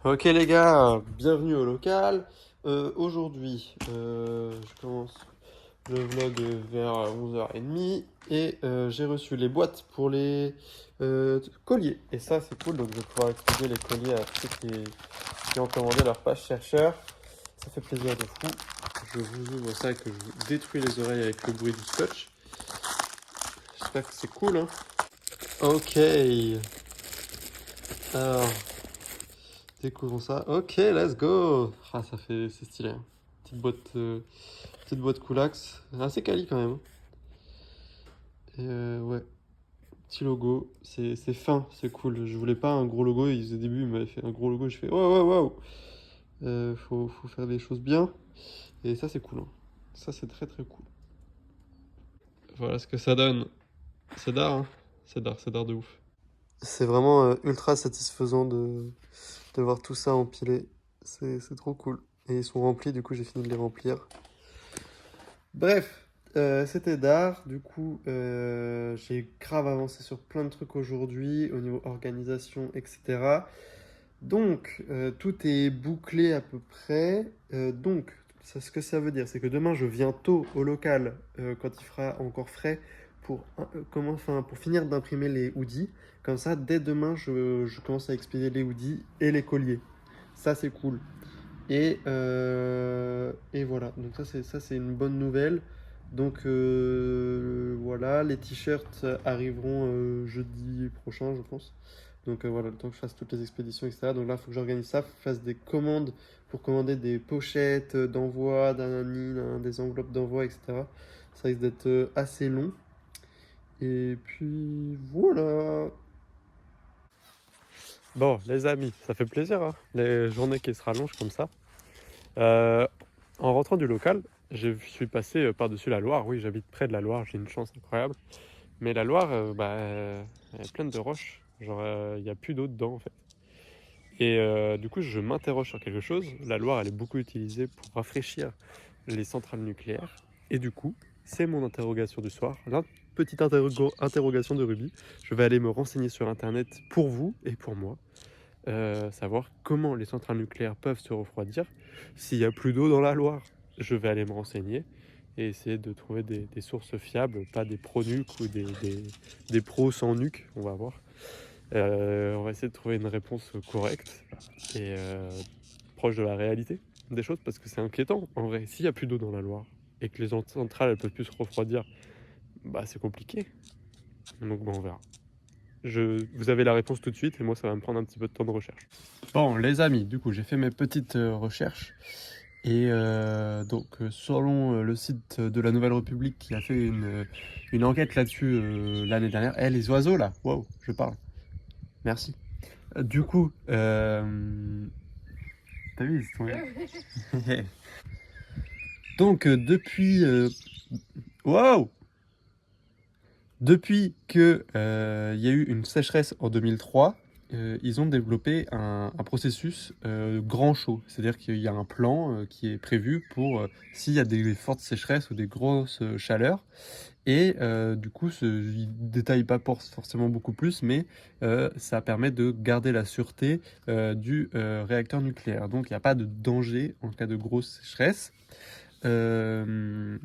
Ok les gars, bienvenue au local. Aujourd'hui, je commence le vlog vers 11h30 et j'ai reçu les boîtes pour les colliers. Et ça c'est cool, donc je vais pouvoir expliquer les colliers à tous ceux qui ont commandé leur page chercheur. Ça fait plaisir de fou. Je vous ouvre ça et que je vous détruis les oreilles avec le bruit du scotch. J'espère que c'est cool, hein. Ok, alors découvrons ça. Ok, let's go. Ah, c'est stylé, hein. Petite boîte Coolax, assez quali quand même, hein. Et ouais, petit logo, c'est fin, c'est cool. Je voulais pas un gros logo, au début ils m'avaient fait un gros logo, je fais wow, wow, wow. Faut faire des choses bien, et ça c'est cool, hein. Ça c'est très très cool. Voilà ce que ça donne. C'est d'art, hein. C'est d'art de ouf. C'est vraiment ultra satisfaisant de voir tout ça empilé. C'est trop cool. Et ils sont remplis, du coup j'ai fini de les remplir. Bref, c'était d'art. Du coup, j'ai grave avancé sur plein de trucs aujourd'hui au niveau organisation, etc. Donc, tout est bouclé à peu près. Ce que ça veut dire, c'est que demain, je viens tôt au local quand il fera encore frais pour finir d'imprimer les hoodies. Comme ça, dès demain, je commence à expédier les hoodies et les colliers. Ça, c'est cool. Et voilà, donc ça c'est une bonne nouvelle. Donc voilà, les t-shirts arriveront jeudi prochain, je pense. Donc voilà, le temps que je fasse toutes les expéditions, etc. Donc là, il faut que j'organise ça, faut que je fasse des commandes pour commander des pochettes d'envoi, des enveloppes d'envoi, etc. Ça risque d'être assez long. Et puis voilà. Bon, les amis, ça fait plaisir, hein, les journées qui se rallongent comme ça. Euh, En rentrant du local, je suis passé par-dessus la Loire. Oui, j'habite près de la Loire, j'ai une chance incroyable. Mais la Loire, elle est pleine de roches. Genre, il n'y a plus d'eau dedans, en fait. Et du coup, je m'interroge sur quelque chose. La Loire, elle est beaucoup utilisée pour rafraîchir les centrales nucléaires. Et du coup, c'est mon interrogation du soir. Petite interrogation de Ruby. Je vais aller me renseigner sur Internet pour vous et pour moi. Savoir comment les centrales nucléaires peuvent se refroidir s'il n'y a plus d'eau dans la Loire. Je vais aller me renseigner et essayer de trouver des sources fiables, pas des pro-nuques ou des pros sans nuque, on va voir. On va essayer de trouver une réponse correcte et proche de la réalité des choses, parce que c'est inquiétant. En vrai, s'il n'y a plus d'eau dans la Loire et que les centrales ne peuvent plus se refroidir, bah c'est compliqué. Donc bon, on verra. Vous avez la réponse tout de suite et moi ça va me prendre un petit peu de temps de recherche. Bon les amis, du coup j'ai fait mes petites recherches et selon le site de la Nouvelle République qui a fait une enquête là-dessus l'année dernière. Eh les oiseaux là, wow, je parle. Merci. Du coup, t'as vu, ils sont... Donc wow, depuis que il y a eu une sécheresse en 2003, ils ont développé un processus grand chaud. C'est-à-dire qu'il y a un plan qui est prévu pour s'il y a des fortes sécheresses ou des grosses chaleurs. Et du coup, il ne détaille pas forcément beaucoup plus, mais ça permet de garder la sûreté du réacteur nucléaire. Donc il n'y a pas de danger en cas de grosse sécheresse. Euh,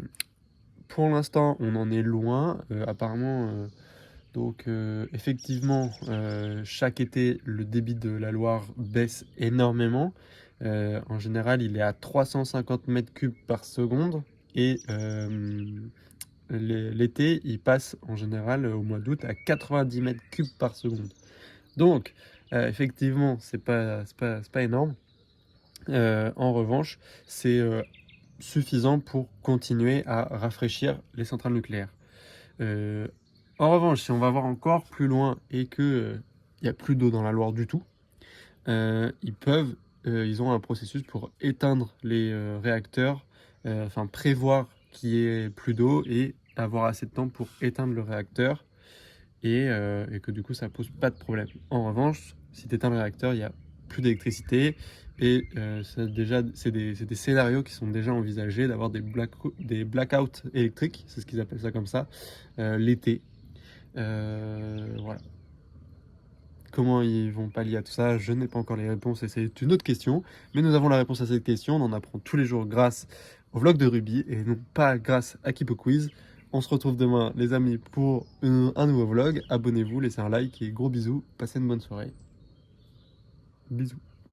pour l'instant, on en est loin. Apparemment, effectivement, chaque été, le débit de la Loire baisse énormément. En général, il est à 350 mètres cubes par seconde. Et l'été, il passe en général au mois d'août à 90 mètres cubes par seconde. Donc, effectivement, c'est pas énorme. En revanche, c'est suffisant pour continuer à rafraîchir les centrales nucléaires. Euh, En revanche, si on va voir encore plus loin et que il n'y a plus d'eau dans la Loire du tout, ils ont un processus pour éteindre les réacteurs, enfin prévoir qu'il y ait plus d'eau et avoir assez de temps pour éteindre le réacteur et que du coup ça pose pas de problème. En revanche, si tu éteins le réacteur, il n'y a plus d'électricité et c'est des scénarios qui sont déjà envisagés d'avoir des blackouts électriques, c'est ce qu'ils appellent ça comme ça, l'été. Voilà. Comment ils vont pallier à tout ça? Je n'ai pas encore les réponses et c'est une autre question. Mais nous avons la réponse à cette question. On en apprend tous les jours grâce au vlog de Ruby et non pas grâce à Kipo Quiz. On se retrouve demain, les amis, pour un nouveau vlog. Abonnez-vous, laissez un like et gros bisous. Passez une bonne soirée. Bisous.